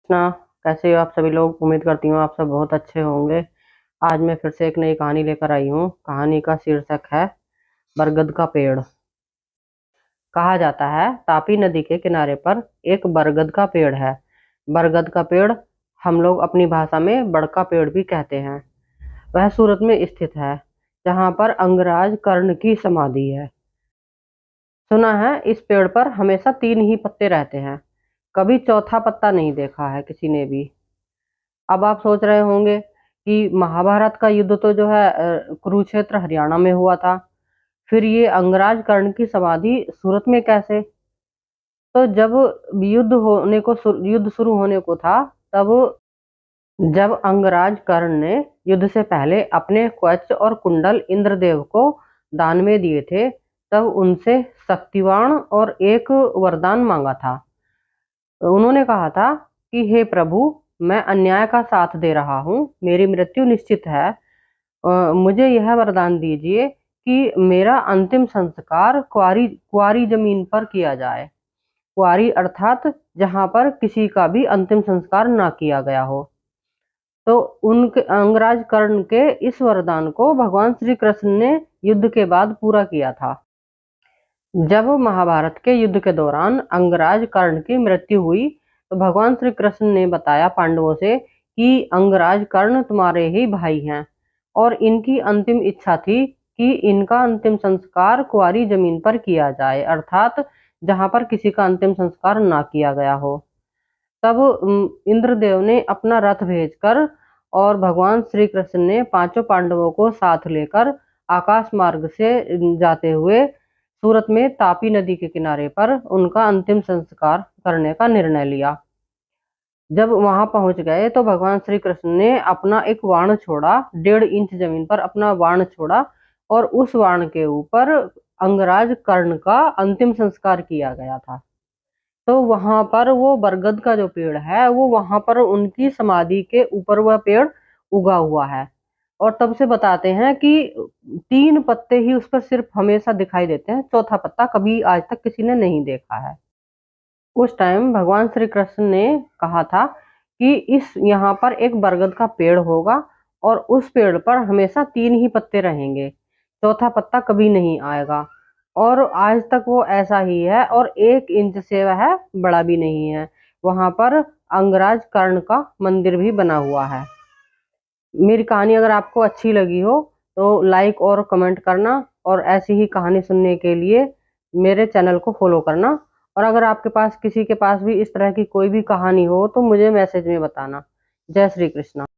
ना कैसे हो आप सभी लोग। उम्मीद करती हूँ आप सब बहुत अच्छे होंगे। आज मैं फिर से एक नई कहानी लेकर आई हूँ। कहानी का शीर्षक है बरगद का पेड़। कहा जाता है तापी नदी के किनारे पर एक बरगद का पेड़ है। बरगद का पेड़ हम लोग अपनी भाषा में बड़का पेड़ भी कहते हैं। वह सूरत में स्थित है जहाँ पर अंगराज कर्ण की समाधि है। सुना है इस पेड़ पर हमेशा तीन ही पत्ते रहते हैं, कभी चौथा पत्ता नहीं देखा है किसी ने भी। अब आप सोच रहे होंगे कि महाभारत का युद्ध तो जो है कुरुक्षेत्र हरियाणा में हुआ था, फिर ये अंगराज कर्ण की समाधि सूरत में कैसे। तो जब युद्ध शुरू होने को था, तब जब अंगराज कर्ण ने युद्ध से पहले अपने कवच और कुंडल इंद्रदेव को दान में दिए थे, तब उनसे शक्तिवाण और एक वरदान मांगा था। उन्होंने कहा था कि हे प्रभु, मैं अन्याय का साथ दे रहा हूँ, मेरी मृत्यु निश्चित है। मुझे यह वरदान दीजिए कि मेरा अंतिम संस्कार कुआरी कुआरी जमीन पर किया जाए। कुआरी अर्थात जहाँ पर किसी का भी अंतिम संस्कार ना किया गया हो। तो उनके अंगराज कर्ण के इस वरदान को भगवान श्री कृष्ण ने युद्ध के बाद पूरा किया था। जब महाभारत के युद्ध के दौरान अंगराज कर्ण की मृत्यु हुई, तो भगवान श्री कृष्ण ने बताया पांडवों से कि अंगराज कर्ण तुम्हारे ही भाई हैं और इनकी अंतिम इच्छा थी कि इनका अंतिम संस्कार कुंवारी जमीन पर किया जाए, अर्थात जहां पर किसी का अंतिम संस्कार ना किया गया हो। तब इंद्रदेव ने अपना रथ भेजकर और भगवान श्री कृष्ण ने पांचों पांडवों को साथ लेकर आकाश मार्ग से जाते हुए सूरत में तापी नदी के किनारे पर उनका अंतिम संस्कार करने का निर्णय लिया। जब वहां पहुंच गए तो भगवान श्री कृष्ण ने अपना एक बाण छोड़ा, 1.5 इंच जमीन पर अपना बाण छोड़ा और उस बाण के ऊपर अंगराज कर्ण का अंतिम संस्कार किया गया था। तो वहां पर वो बरगद का जो पेड़ है, वो वहां पर उनकी समाधि के ऊपर वह पेड़ उगा हुआ है। और तब से बताते हैं कि 3 पत्ते ही उस पर सिर्फ हमेशा दिखाई देते हैं, चौथा पत्ता कभी आज तक किसी ने नहीं देखा है। उस टाइम भगवान श्री कृष्ण ने कहा था कि इस यहाँ पर एक बरगद का पेड़ होगा और उस पेड़ पर हमेशा 3 ही पत्ते रहेंगे, चौथा पत्ता कभी नहीं आएगा। और आज तक वो ऐसा ही है और 1 इंच से वह बड़ा भी नहीं है। वहां पर अंगराज कर्ण का मंदिर भी बना हुआ है। मेरी कहानी अगर आपको अच्छी लगी हो तो लाइक और कमेंट करना, और ऐसी ही कहानी सुनने के लिए मेरे चैनल को फॉलो करना। और अगर आपके पास किसी के पास भी इस तरह की कोई भी कहानी हो तो मुझे मैसेज में बताना। जय श्री कृष्णा।